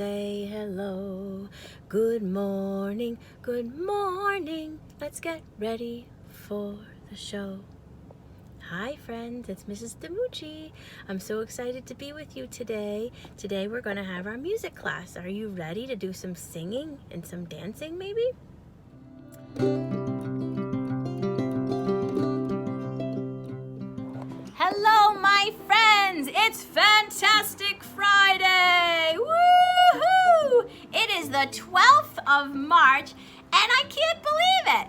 say hello. Good morning, good morning. Let's get ready for the show. Hi friends, it's Mrs. Demucci. I'm so excited to be with you today. Today we're going to have our music class. Are you ready to do some singing and some dancing maybe? Hello my friends, it's Fantastic Friday! Woohoo! It is the 12th of March and I can't believe it!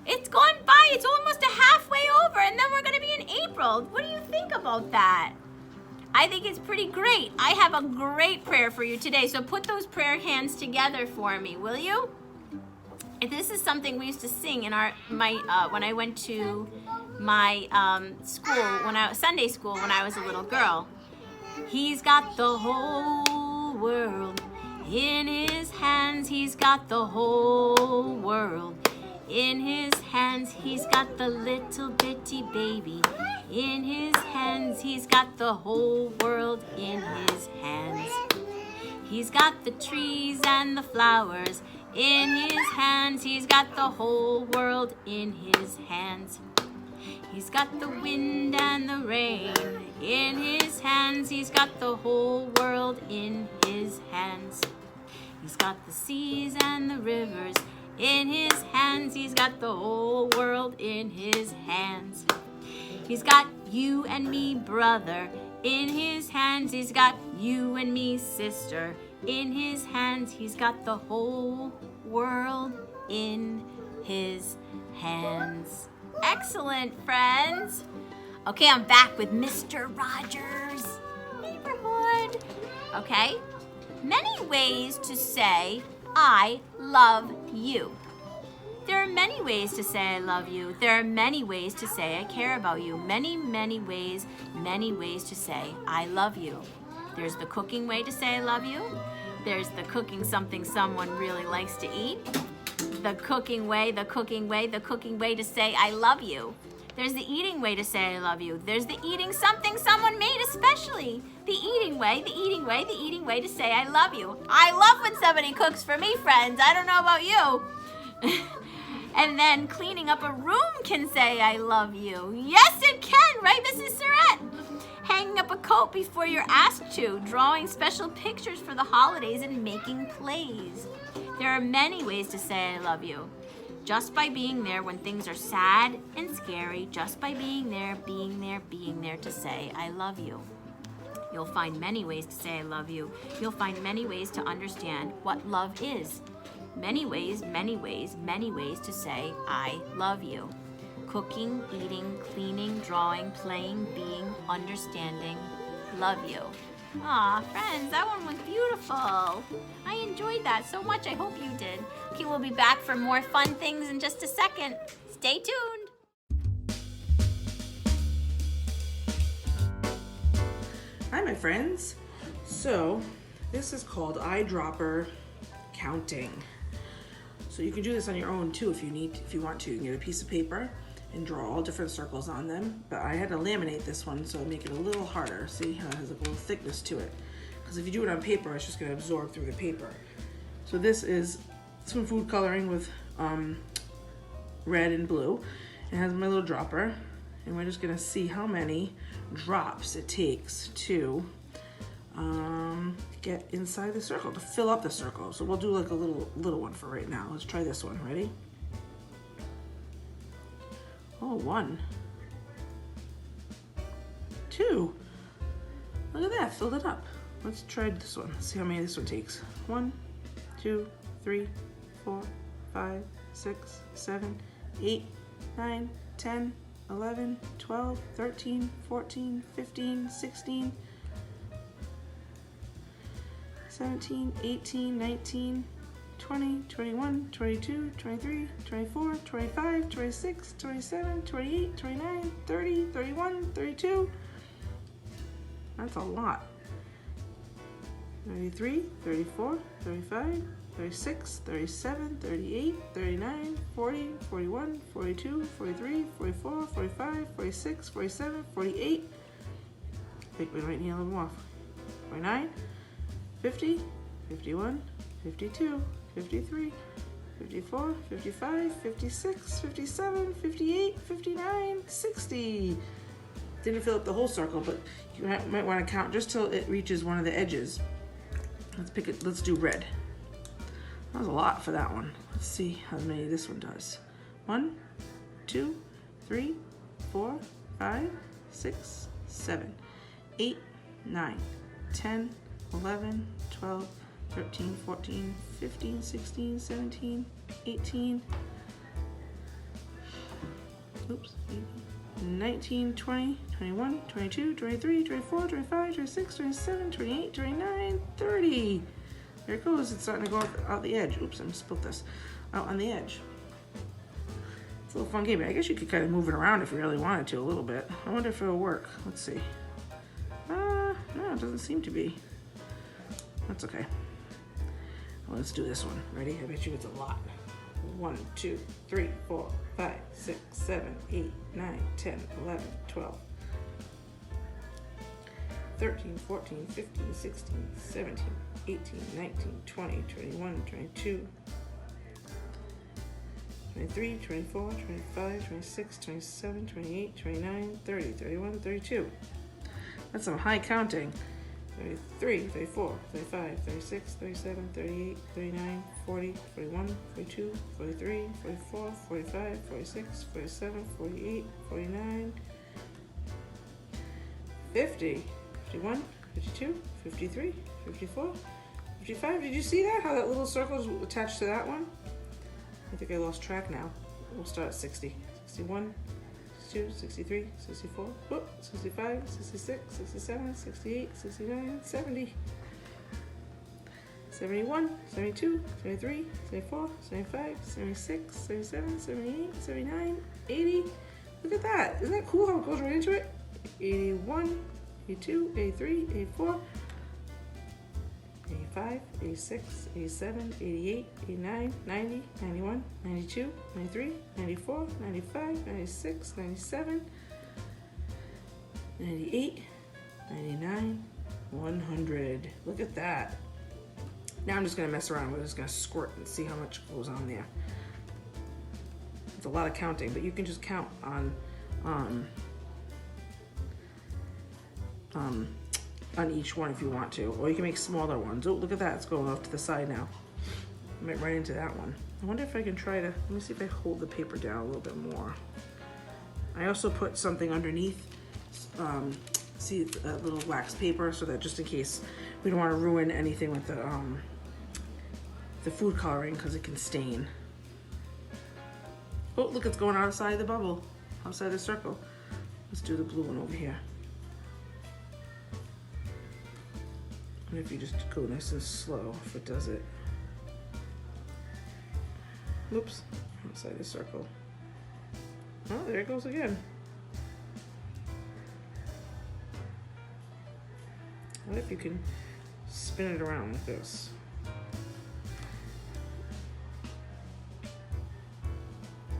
It's gone by, it's almost halfway over and then we're going to be in April. What do you think about that? I think it's pretty great. I have a great prayer for you today, so put those prayer hands together for me, will you? This is something we used to sing in when I went to my Sunday school when I was a little girl. He's got the whole world in his hands. He's got the whole world in his hands. He's got the little bitty baby in his hands. He's got the whole world in his hands. He's got the trees and the flowers in his hands. He's got the whole world in his hands. He's got the wind and the rain in his hands. He's got the whole world in his hands. He's got the seas and the rivers in his hands. He's got the whole world in his hands. He's got you and me, brother, in his hands. He's got you and me, sister, in his hands. He's got the whole world in his hands. Excellent, friends. Okay, I'm back with Mr. Rogers' Neighborhood. Okay, many ways to say I love you. There are many ways to say I love you. There are many ways to say I care about you. Many ways to say I love you. There's the cooking way to say I love you. There's the cooking something someone really likes to eat. The cooking way to say I love you. There's the eating way to say I love you. There's the eating something someone made especially. The eating way to say I love you. I love when somebody cooks for me, friends. I don't know about you. And then cleaning up a room can say I love you. Yes, it can, right, Mrs. Surrette? Hanging up a coat before you're asked to, drawing special pictures for the holidays, and making plays. There are many ways to say I love you. Just by being there when things are sad and scary, just by being there to say I love you. You'll find many ways to say I love you. You'll find many ways to understand what love is. Many ways to say I love you. Cooking, eating, cleaning, drawing, playing, being, understanding, love you. Aw, friends, that one was beautiful. I enjoyed that so much. I hope you did. Okay, we'll be back for more fun things in just a second. Stay tuned. Hi, my friends. So, this is called eyedropper counting. So you can do this on your own too if you want to. You can get a piece of paper and draw all different circles on them. But I had to laminate this one, so I make it a little harder. See how it has a little thickness to it. Because if you do it on paper, it's just going to absorb through the paper. So this is some food coloring with red and blue. It has my little dropper, and we're just going to see how many drops it takes to get inside the circle, to fill up the circle. So we'll do like a little one for right now. Let's try this one. Ready? Oh, 1, 2. Look at that, filled it up. Let's try this one. Let's see how many this one takes. 1, 2, 3, 4, 5, 6, 7, 8, 9, 10, 11, 12, 13, 14, 15, 16, 17, 18, 19, 20, 21, 22, 23, 24, 25, 26, 27, 28, 29, 30, 31, 32. That's a lot. 33, 34, 35, 36, 37, 38, 39, 40, 41, 42, 43, 44, 45, 46, 47, 48. I think we might need a little more. 49, 50, 51, 52, 53, 54, 55, 56, 57, 58, 59, 60. Didn't fill up the whole circle, but you might want to count just till it reaches one of the edges. Let's pick it. Let's do red. That was a lot for that one. Let's see how many this one does. 1, 2, 3, 4, 5, 6, 7, 8, 9, 10, 11, 12, 13, 14, 15, 16, 17, 18, oops, 19, 20, 21, 22, 23, 24, 25, 26, 27, 28, 29, 30. There it goes. It's starting to go out the edge. Oops, I spilled this. Out on the edge. It's a little fun game. I guess you could kind of move it around if you really wanted to a little bit. I wonder if it'll work. Let's see. No, it doesn't seem to be. That's okay. Well, let's do this one. Ready? I bet you it's a lot. 1, 2, 3, 4, 5, 6, 7, 8, 9, 10, 11, 12, 13, 14, 15, 16, 17, 18, 19, 20, 21, 22, 23, 24, 25, 26, 27, 28, 29, 30, 31, 32. That's some high counting. 33, 34, 35, 36, 37, 38, 39, 40, 41, 42, 43, 44, 45, 46, 47, 48, 49, 50, 51, 52, 53, 54, 55. Did you see that? How that little circle is attached to that one? I think I lost track now. We'll start at 60. 61, 62, 63, 64, 65, 66, 67, 68, 69, 70, 71, 72, 73, 74, 75, 76, 77, 78, 79, 80. Look at that. Isn't that cool how it goes right into it? 81, 82, 83, 84, 85, 86, 87, 88, 89, 90, 91, 92, 93, 94, 95, 96, 97, 98, 99, 100. Look at that. Now I'm just going to mess around. We're just going to squirt and see how much goes on there. It's a lot of counting, but you can just count on each one if you want to, or you can make smaller ones. Oh, look at that, it's going off to the side now. I might right into that one. I wonder if I can try to, let me see if I hold the paper down a little bit more. I also put something underneath, see a little wax paper, so that just in case we don't want to ruin anything with the food coloring, because it can stain. Oh, look, it's going outside the bubble, outside the circle. Let's do the blue one over here. And if you just go nice and slow, if it does it. Oops, outside the circle. Oh, there it goes again. What if you can spin it around like this?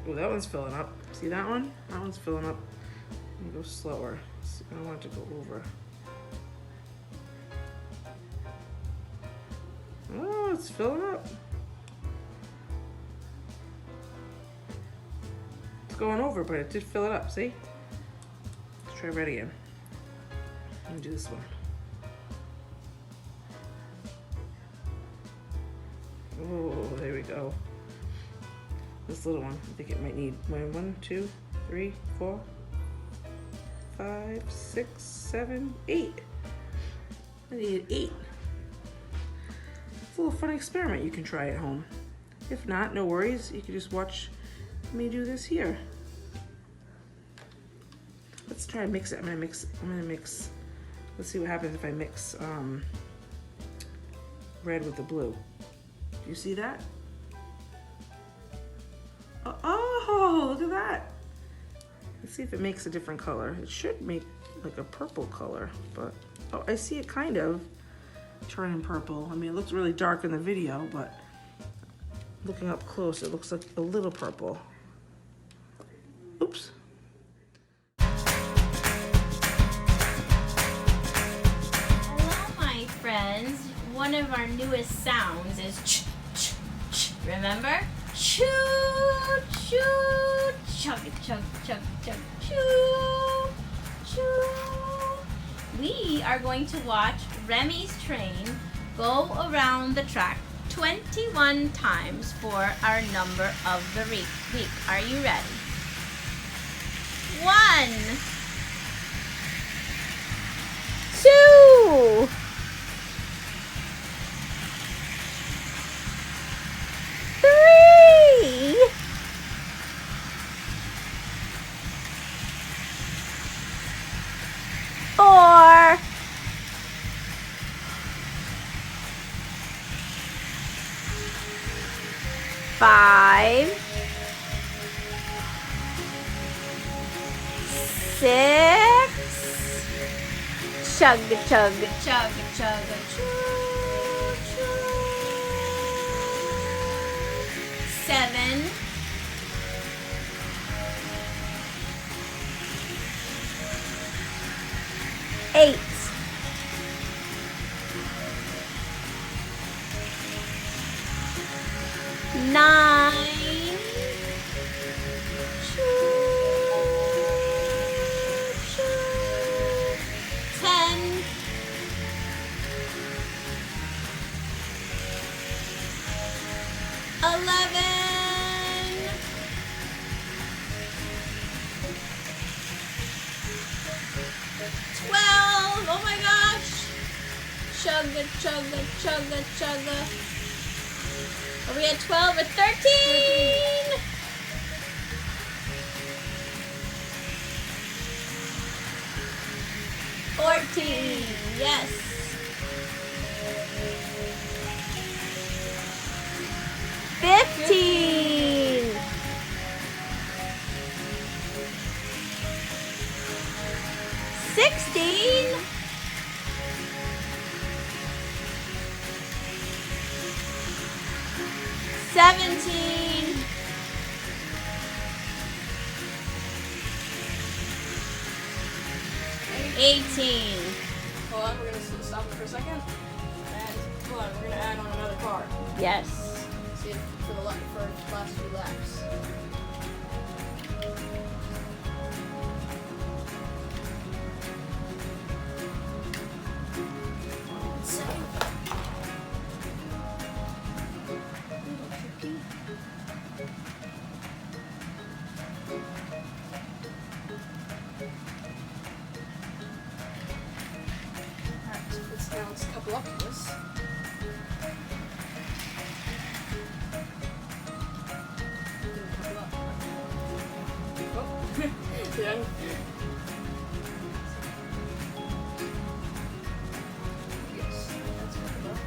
Oh, that one's filling up. See that one? That one's filling up. Let me go slower. I don't want it to go over. Oh, it's filling up. It's going over, but it did fill it up, see? Let's try red again. Let me do this one. Oh, there we go. This little one, I think it might need 1, 2, 3, 4, 5, 6, 7, 8. I need 8. It's a little fun experiment you can try at home. If not, no worries. You can just watch me do this here. Let's try and mix it. I'm gonna mix. Let's see what happens if I mix red with the blue. Do you see that? Oh, look at that. Let's see if it makes a different color. It should make like a purple color, but oh, I see it kind of turning purple. I mean, it looks really dark in the video, but looking up close, it looks like a little purple. Oops. Hello, my friends. One of our new newest sounds is ch, ch, ch. Remember? Choo, choo, chug, chug, chug, chug, choo, choo. We are going to watch Remy's train go around the track 21 times for our number of the week. Are you ready? 1, 2, 3, 4, 5, 6, chug, chug, chug, chug, choo, choo. 7, 8, 9, 10, 11, 12, oh my gosh, chugga, chugga, chugga, chugga. Are we at 12 or 13? 14, yes. 15. 16. 17. 18. Hold on, we're gonna stop for a second. And hold on, we're gonna add on another card. Yes. See if for the last few laps. Now let's couple up to this. Couple up. Oh. Yeah. Yes, that's coupled up.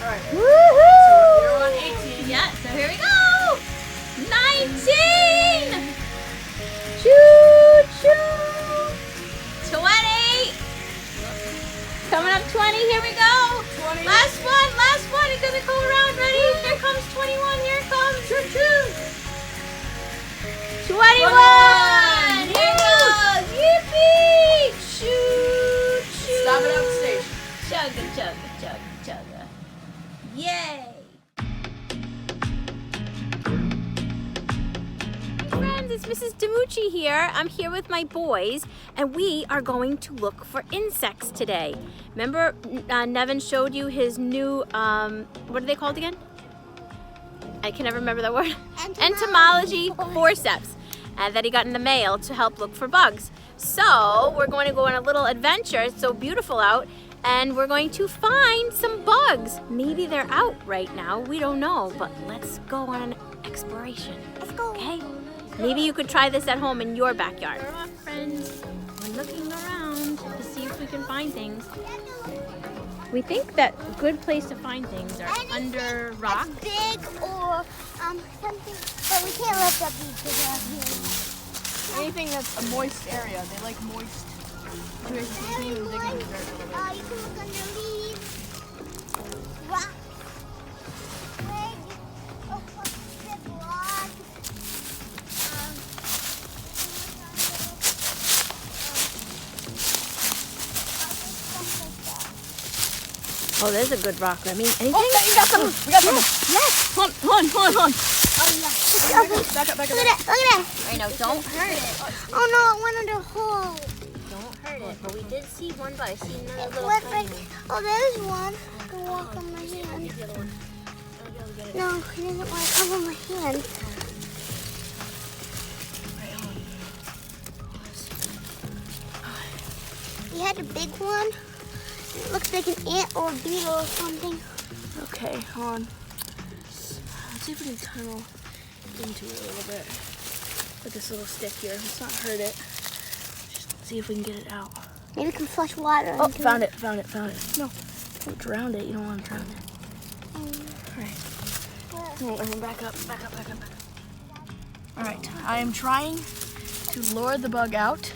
Alright. Woohoo! You're on 18. Yeah, so here we go. 19. Choo choo. 20. Coming up 20. Here we go. 20. Last one. It's gonna go around. Ready? Here comes 21. Here it comes. Choo choo. 21. Here goes. Yippee. Choo choo. Stop it at the station. Chugga chugga chugga chugga. Yay! Friends, it's Mrs. DiMucci here. I'm here with my boys, and we are going to look for insects today. Remember, Nevin showed you his new, what are they called again? I can never remember that word. Entomology forceps that he got in the mail to help look for bugs. So we're going to go on a little adventure. It's so beautiful out. And we're going to find some bugs. Maybe they're out right now. We don't know, but let's go on an exploration. Let's go. Okay? Maybe you could try this at home in your backyard. Come on, friends. We're looking around to see if we can find things. We think that a good place to find things are under rocks. Big or something, but we can't lift up these big around here. Anything that's a moist area, they like moist. Anyways, you can even dig in the dirt a little bit. You can look under leaves. Rock. Twig. Oh, what's the block? Oh, there's a good rock, Remy. Anything? Oh, you got some. We got some. Yes. Hold on. Oh, yeah. Back up. Look at that. Look at that. I know, don't hurt it. Oh, no, it went under a hole. Don't hurt it. But we did see one, but I see another little What, tiny like, one. oh, there's one. I can walk on my hand. The other one. No, he doesn't want to come on my hand. He had a big one. It looks like an ant or a beetle or something. Okay, hold on. Let's see if we can tunnel into it a little bit with this little stick here. Let's not hurt it. Just see if we can get it out. Maybe we can flush water. Oh, into found it. No, don't drown it. You don't want to drown it. Um, All right. Oh, back up. All right, I am trying to lure the bug out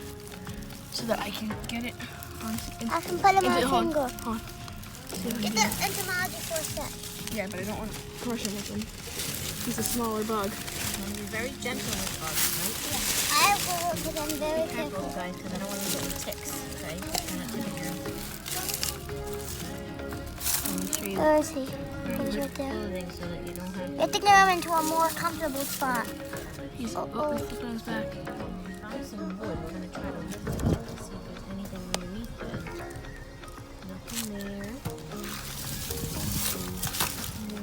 so that I can get it on. I can put him on a Hold finger. on. See if we Get can the get it. entomology forceps. Yeah, but I don't want to crush him with him. He's a smaller bug. And you're very gentle with bugs, right? I will look at them very Careful, carefully. guys, because I don't want to get ticks, okay? Try not to hit your... Make sure you Where is he? wear He's good right there. clothing so that you don't have... You have to get him into a more comfortable spot. He's Uh-oh. he's flipping on his back. We found some wood. We're going to try to lift it up to see if there's anything underneath it. Nothing there.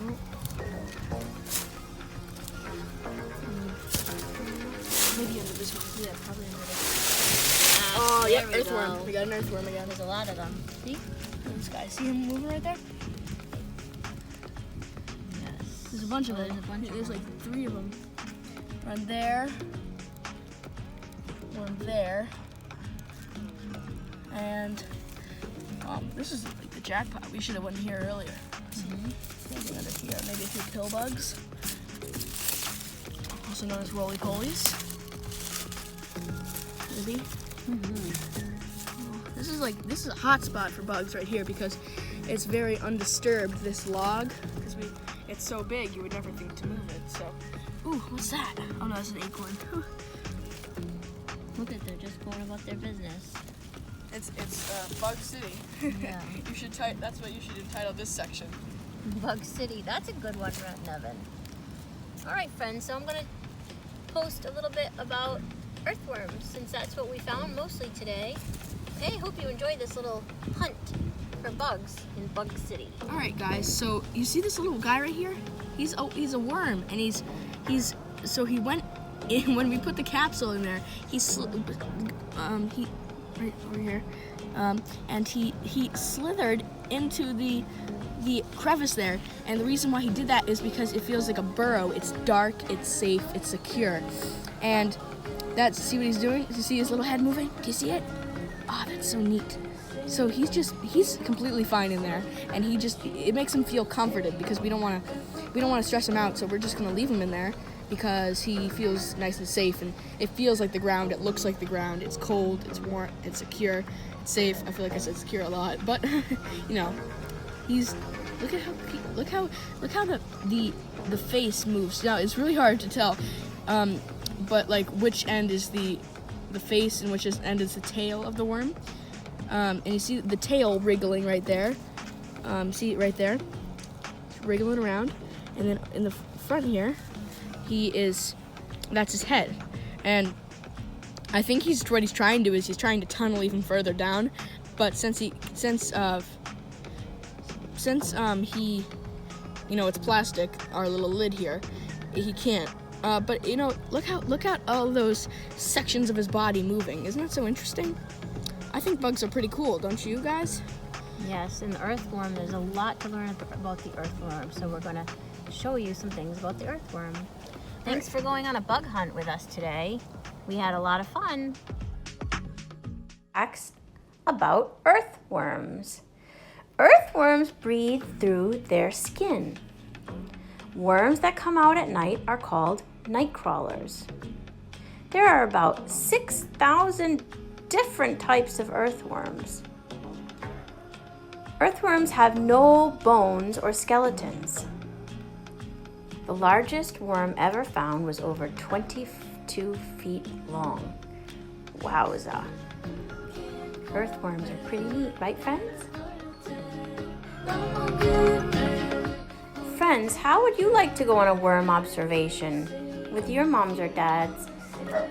Nope. Maybe under this one. Yeah, probably under this. Oh, there yep, we earthworm. go. We got an earthworm again. There's a lot of them. See? This guy, see him moving right there? Yes. There's a bunch of Oh, them. there's a bunch of There's them. like 3 of them. One there. One there. And this is like the jackpot. We should have went here earlier. Maybe under here. Maybe a few pill bugs. Also known as roly-polies. Maybe. This is a hot spot for bugs right here because it's very undisturbed, this log. Because it's so big you would never think to move it. So, ooh, what's that? Oh no, that's an acorn. Look at, they're just going about their business. It's Bug City. Yeah. You should that's what you should entitle this section. Bug City. That's a good one, Nevin. All right, friends. So I'm going to post a little bit about earthworms since that's what we found mostly today. Hey, hope you enjoyed this little hunt for bugs in Bug City. All right, guys. So you see this little guy right here? He's a worm, and so he went in when we put the capsule in there. He right over here, and he slithered into the crevice there. And the reason why he did that is because it feels like a burrow. It's dark, it's safe, it's secure, and see what he's doing? Do you see his little head moving? Do you see it? Oh, that's so neat. So he's completely fine in there, and it makes him feel comforted because we don't want to stress him out. So we're just gonna leave him in there because he feels nice and safe, and it feels like the ground. It looks like the ground. It's cold. It's warm. It's secure. It's safe. I feel like I said secure a lot, but you know, look how the face moves. Now it's really hard to tell, but like which end is the face and which end is the tail of the worm. And you see the tail wriggling right there. See it right there? It's wriggling around. And then in the front here, that's his head. And I think what he's trying to do is he's trying to tunnel even further down. But since he, it's plastic, our little lid here, he can't. But look at all those sections of his body moving. Isn't that so interesting? I think bugs are pretty cool, don't you guys? Yes, and the earthworm, there's a lot to learn about the earthworm, so we're going to show you some things about the earthworm. Thanks for going on a bug hunt with us today. We had a lot of fun. Facts about earthworms. Earthworms breathe through their skin. Worms that come out at night are called night crawlers. There are about 6,000 different types of earthworms. Earthworms have no bones or skeletons. The largest worm ever found was over 22 feet long. Wowza. Earthworms are pretty neat, right, friends? Friends, how would you like to go on a worm observation with your moms or dads?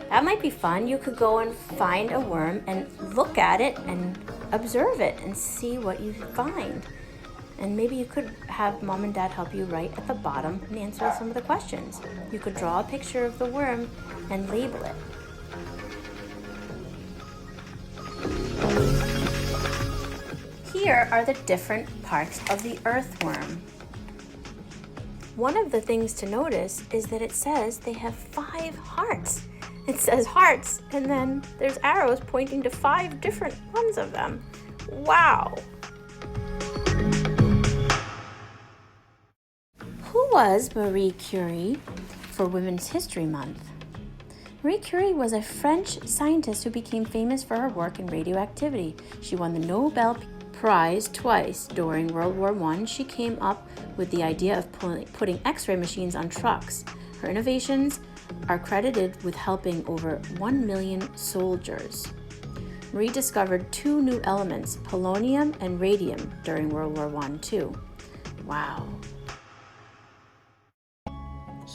That might be fun. You could go and find a worm and look at it and observe it and see what you find. And maybe you could have mom and dad help you write at the bottom and answer some of the questions. You could draw a picture of the worm and label it. Here are the different parts of the earthworm. One of the things to notice is that it says they have 5 hearts. It says hearts, and then there's arrows pointing to 5 different ones of them. Wow! Who was Marie Curie for Women's History Month? Marie Curie was a French scientist who became famous for her work in radioactivity. She won the Nobel Prize twice. During World War I, she came up with the idea of putting X-ray machines on trucks. Her innovations are credited with helping over 1 million soldiers. Marie discovered 2 new elements, polonium and radium, during World War I too. Wow.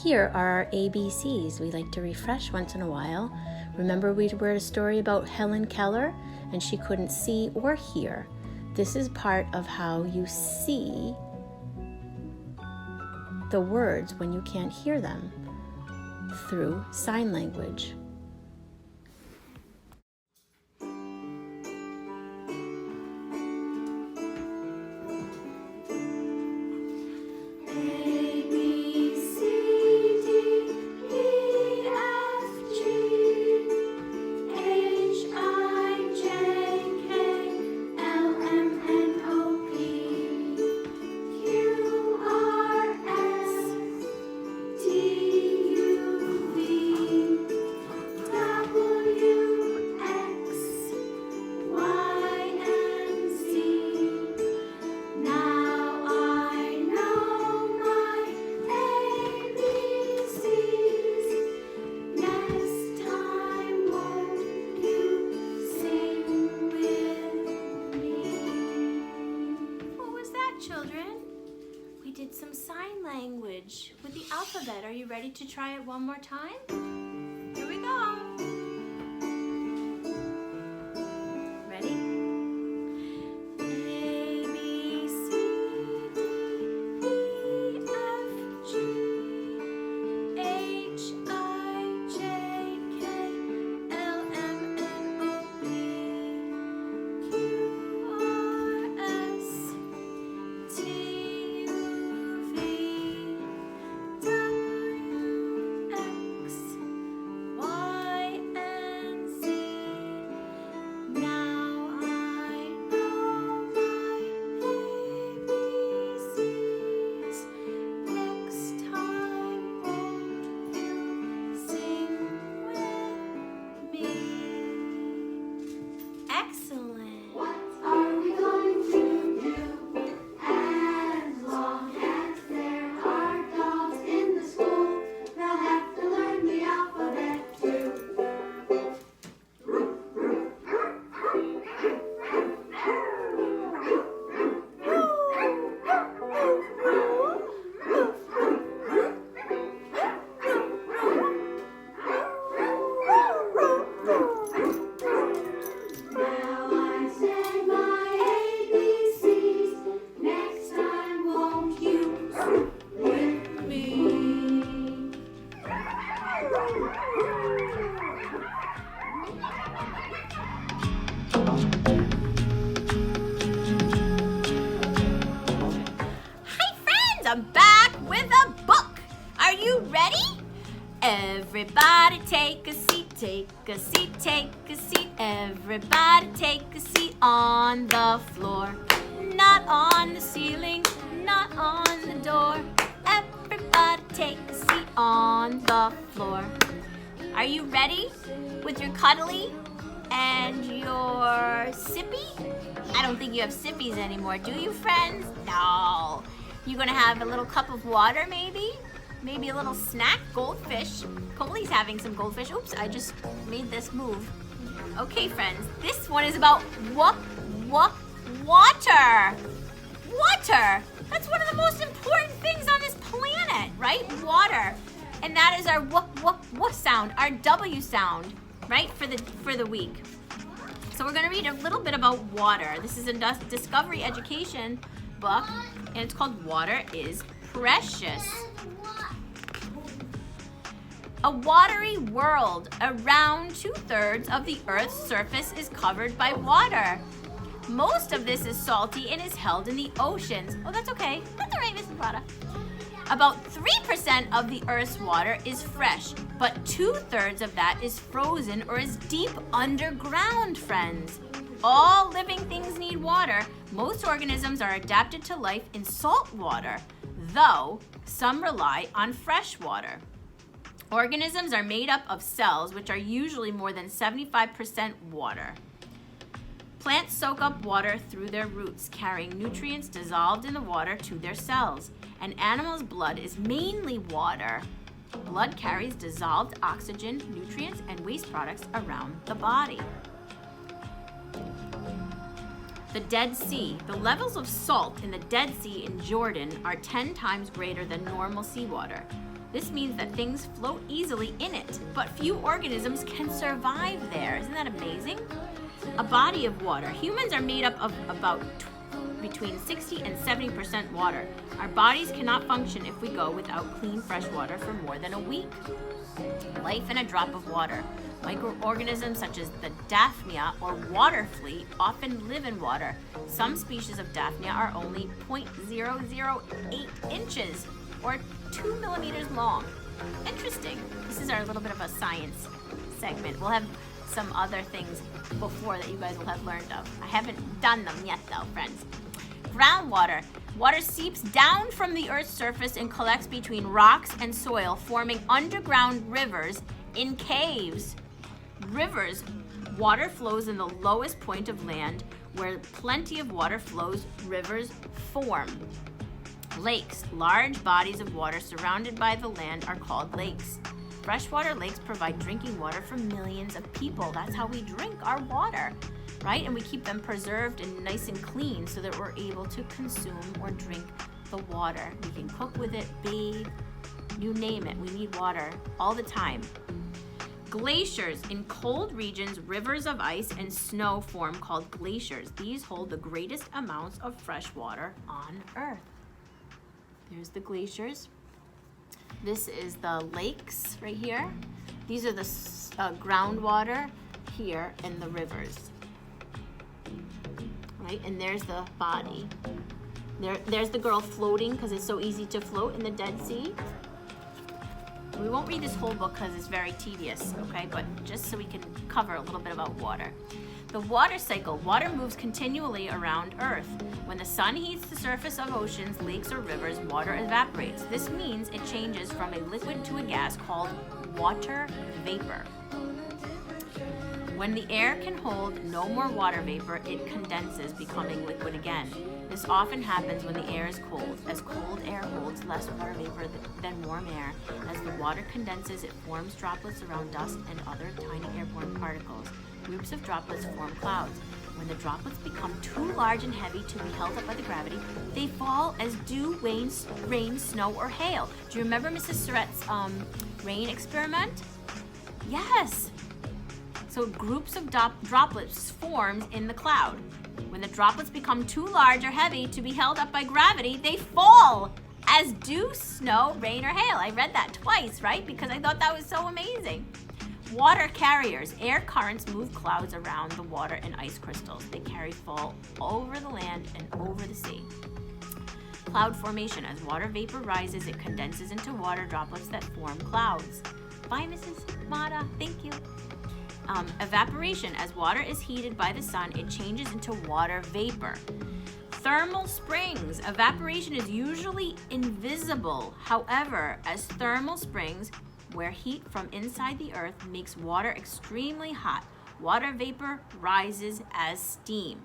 Here are our ABCs we like to refresh once in a while. Remember we read a story about Helen Keller and she couldn't see or hear. This is part of how you see the words when you can't hear them, through sign language. Children, we did some sign language with the alphabet. Are you ready to try it one more time? Here we go. Ready? A, B, C, D, E, F, G, H, I, J, K, L, M, N, O, P, Q, R, S, T, U, V, W, X, Y, and Z. Now I know my ABCs. Next time, won't you sing with me? Excellent. What are we going to do? As long as there are dogs in the school, they'll have to learn the alphabet too. Now I said my ABCs. Next time, won't you sing with me? Hi friends, I'm back with a book. Are you ready? Everybody take a seat, take a seat, take a seat. Everybody take a seat on the floor. Not on the ceiling, not on the door. Everybody take a seat on the floor. Are you ready with your cuddly and your sippy? I don't think you have sippies anymore, do you, friends? No. You're gonna have a little cup of water, maybe? Maybe a little snack, goldfish. Coley's having some goldfish. Oops, I just made this move. Okay, friends, this one is about water. Water. That's one of the most important things on this planet, right? Water. And that is our w sound, our W sound, right? For the week. So we're going to read a little bit about water. This is a Discovery Education book, and it's called Water is Precious. A watery world. Around 2/3 of the Earth's surface is covered by water. Most of this is salty and is held in the oceans. Oh, that's okay. That's all right, Mrs. Prada. About 3% of the Earth's water is fresh, but 2/3 of that is frozen or is deep underground, friends. All living things need water. Most organisms are adapted to life in salt water, though some rely on fresh water. Organisms are made up of cells, which are usually more than 75% water. Plants soak up water through their roots, carrying nutrients dissolved in the water to their cells. An animal's blood is mainly water. Blood carries dissolved oxygen, nutrients, and waste products around the body. The Dead Sea. The levels of salt in the Dead Sea in Jordan are 10 times greater than normal seawater. This means that things float easily in it, but few organisms can survive there. Isn't that amazing? A body of water. Humans are made up of about between 60 and 70% water. Our bodies cannot function if we go without clean, fresh water for more than a week. Life in a drop of water. Microorganisms such as the Daphnia or water flea often live in water. Some species of Daphnia are only 0.008 inches or 2 millimeters long. Interesting. This is our little bit of a science segment. We'll have some other things before that you guys will have learned of. I haven't done them yet though, friends. Groundwater. Water seeps down from the Earth's surface and collects between rocks and soil, forming underground rivers in caves. Rivers. Water flows in the lowest point of land. Where plenty of water flows, rivers form. Lakes. Large bodies of water surrounded by the land are called lakes. Freshwater lakes provide drinking water for millions of people. That's how we drink our water, right? And we keep them preserved and nice and clean so that we're able to consume or drink the water. We can cook with it, bathe, you name it. We need water all the time. Glaciers. In cold regions, rivers of ice and snow form called glaciers. These hold the greatest amounts of fresh water on Earth. There's the glaciers. This is the lakes right here. These are the groundwater here and the rivers. Right, and there's the body. There's the girl floating because it's so easy to float in the Dead Sea. We won't read this whole book because it's very tedious, okay? But just so we can cover a little bit about water. The water cycle. Water moves continually around Earth. When the sun heats the surface of oceans, lakes, or rivers, water evaporates. This means it changes from a liquid to a gas called water vapor. When the air can hold no more water vapor, it condenses, becoming liquid again. This often happens when the air is cold, as cold air holds less water vapor than warm air. As the water condenses, it forms droplets around dust and other tiny airborne particles. Groups of droplets form clouds. When the droplets become too large and heavy to be held up by the gravity, they fall as dew, rain, snow, or hail. Do you remember Mrs. Surrette's rain experiment? Yes. So groups of droplets forms in the cloud. When the droplets become too large or heavy to be held up by gravity, they fall as dew, snow, rain, or hail. I read that twice, right? Because I thought that was so amazing. Water carriers. Air currents move clouds around the water and ice crystals. They carry fall over the land and over the sea. Cloud formation. As water vapor rises, it condenses into water droplets that form clouds. Bye, Mrs. Mata. Thank you. Evaporation. As water is heated by the sun, it changes into water vapor. Thermal springs. Evaporation is usually invisible. However, as thermal springs, where heat from inside the earth makes water extremely hot. Water vapor rises as steam.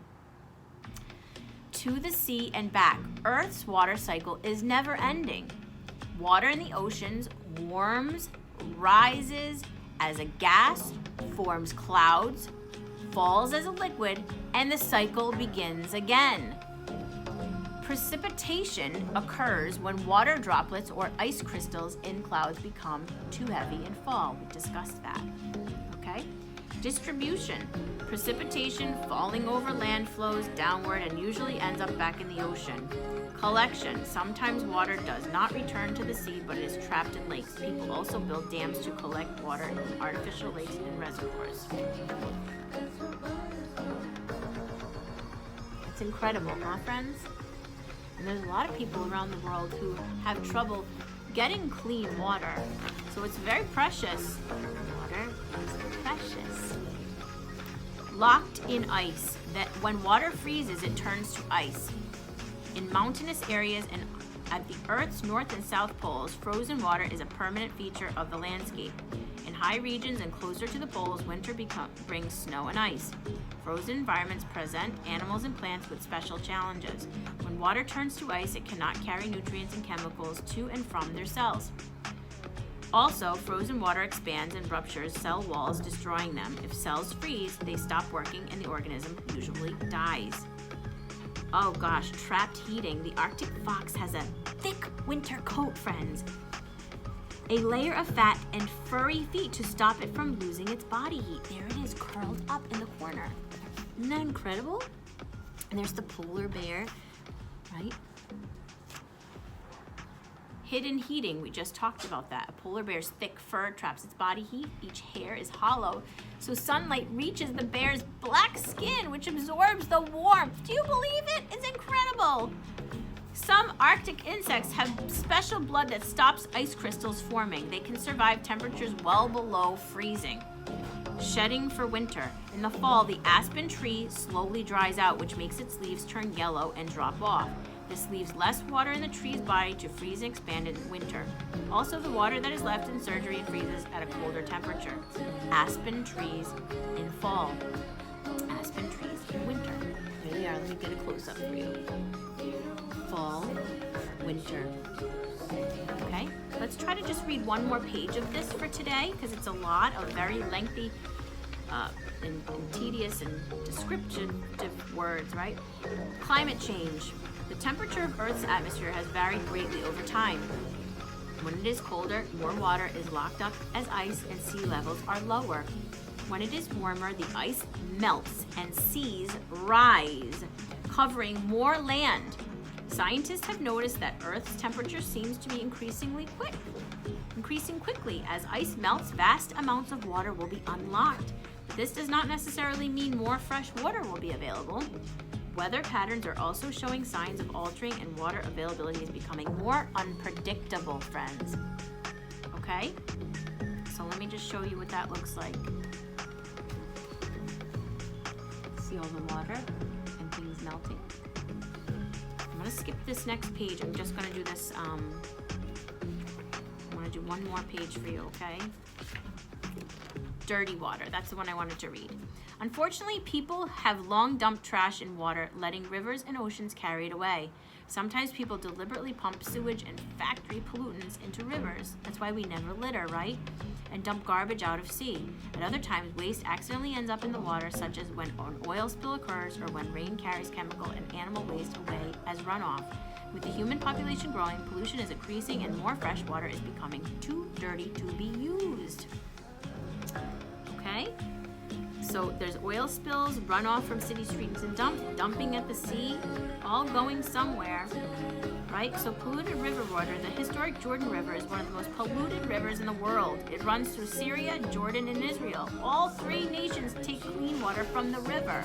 To the sea and back, Earth's water cycle is never ending. Water in the oceans warms, rises as a gas, forms clouds, falls as a liquid, and the cycle begins again. Precipitation occurs when water droplets or ice crystals in clouds become too heavy and fall. We discussed that. Okay? Distribution. Precipitation falling over land flows downward and usually ends up back in the ocean. Collection. Sometimes water does not return to the sea, but is trapped in lakes. People also build dams to collect water in artificial lakes and reservoirs. It's incredible, huh, friends? And there's a lot of people around the world who have trouble getting clean water. So it's very precious. Water is precious. Locked in ice. That when water freezes, it turns to ice. In mountainous areas and at the Earth's north and south poles, frozen water is a permanent feature of the landscape. In high regions and closer to the poles, winter brings snow and ice. Frozen environments present animals and plants with special challenges. When water turns to ice, it cannot carry nutrients and chemicals to and from their cells. Also, frozen water expands and ruptures cell walls, destroying them. If cells freeze, they stop working and the organism usually dies. Oh gosh, trapped heating. The Arctic fox has a thick winter coat, friends. A layer of fat and furry feet to stop it from losing its body heat. There it is, curled up in the corner. Isn't that incredible? And there's the polar bear, right? Hidden heating, we just talked about that. A polar bear's thick fur traps its body heat. Each hair is hollow, so sunlight reaches the bear's black skin, which absorbs the warmth. Do you believe it? It's incredible. Some Arctic insects have special blood that stops ice crystals forming. They can survive temperatures well below freezing. Shedding for winter. In the fall, the aspen tree slowly dries out, which makes its leaves turn yellow and drop off. This leaves less water in the tree's body to freeze and expand in winter. Also, the water that is left in surgery freezes at a colder temperature. Aspen trees in fall. Aspen trees in winter. Here they are. Let me get a close-up for you. Fall, winter. Okay, let's try to just read one more page of this for today because it's a lot of very lengthy and tedious and descriptive words, right? Climate change. The temperature of Earth's atmosphere has varied greatly over time. When it is colder, more water is locked up as ice and sea levels are lower. When it is warmer, the ice melts and seas rise, covering more land. Scientists have noticed that Earth's temperature seems to be increasing quickly. As ice melts, vast amounts of water will be unlocked. This does not necessarily mean more fresh water will be available. Weather patterns are also showing signs of altering and water availability is becoming more unpredictable, friends. Okay? So let me just show you what that looks like. See all the water and things melting? I'm gonna skip this next page. I'm just gonna do this, I'm gonna do one more page for you, okay? Dirty water, that's the one I wanted to read. Unfortunately, people have long dumped trash in water, letting rivers and oceans carry it away. Sometimes people deliberately pump sewage and factory pollutants into rivers. That's why we never litter, right? And dump garbage out of sea. At other times, waste accidentally ends up in the water, such as when an oil spill occurs or when rain carries chemical and animal waste away as runoff. With the human population growing, pollution is increasing and more fresh water is becoming too dirty to be used. Okay? So there's oil spills, runoff from city streets and dumping at the sea, all going somewhere, right? So polluted river water, the historic Jordan River is one of the most polluted rivers in the world. It runs through Syria, Jordan, and Israel. All three nations take clean water from the river,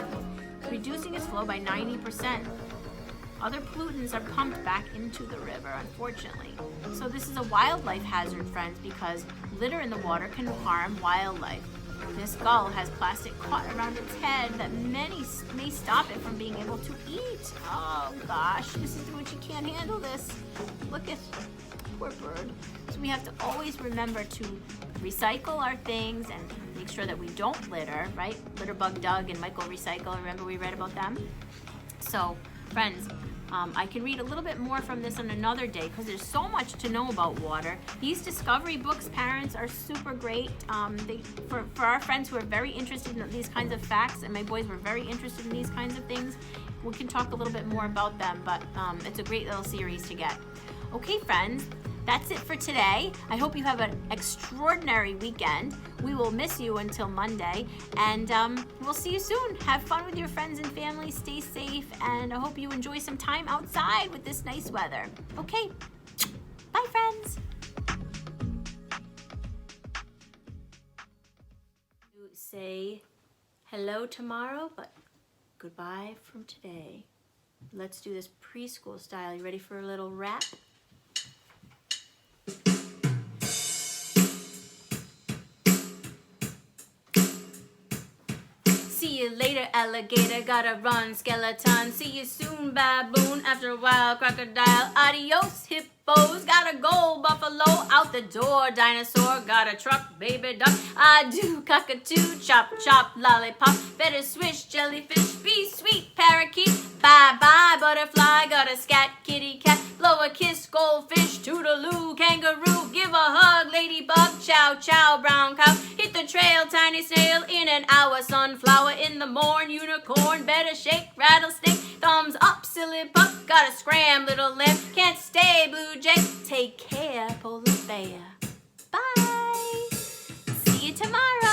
reducing its flow by 90%. Other pollutants are pumped back into the river, unfortunately. So this is a wildlife hazard, friends, because litter in the water can harm wildlife. This gull has plastic caught around its head that may stop it from being able to eat. Oh gosh, this is when she can't handle this. Look at poor bird. So we have to always remember to recycle our things and make sure that we don't litter, right? Litterbug Doug and Michael Recycle, remember we read about them? So friends, I can read a little bit more from this on another day because there's so much to know about water. These discovery books, parents, are super great. For our friends who are very interested in these kinds of facts, and my boys were very interested in these kinds of things, we can talk a little bit more about them, but it's a great little series to get. Okay, friends, that's it for today. I hope you have an extraordinary weekend. We will miss you until Monday, and we'll see you soon. Have fun with your friends and family. Stay safe, and I hope you enjoy some time outside with this nice weather. Okay, bye, friends. Say hello tomorrow, but goodbye from today. Let's do this preschool style. You ready for a little rap? See you later, alligator, gotta run, skeleton. See you soon, baboon, after a while, crocodile. Adios, hippos, gotta go, buffalo, out the door, dinosaur, got a truck, baby duck. I do cockatoo, chop, chop, lollipop. Better swish, jellyfish, be sweet, parakeet. Bye, bye, butterfly, got a scat, kitty cat. Blow a kiss, goldfish, toodaloo, kangaroo. Give a hug, ladybug, chow, chow, brown cow. Hit the trail, tiny snail, in an hour, sunflower. In the morn, unicorn, better shake, rattlesnake. Thumbs up, silly pup, gotta scram, little lamb. Can't stay, blue jay. Take care, polar bear. Bye. See you tomorrow.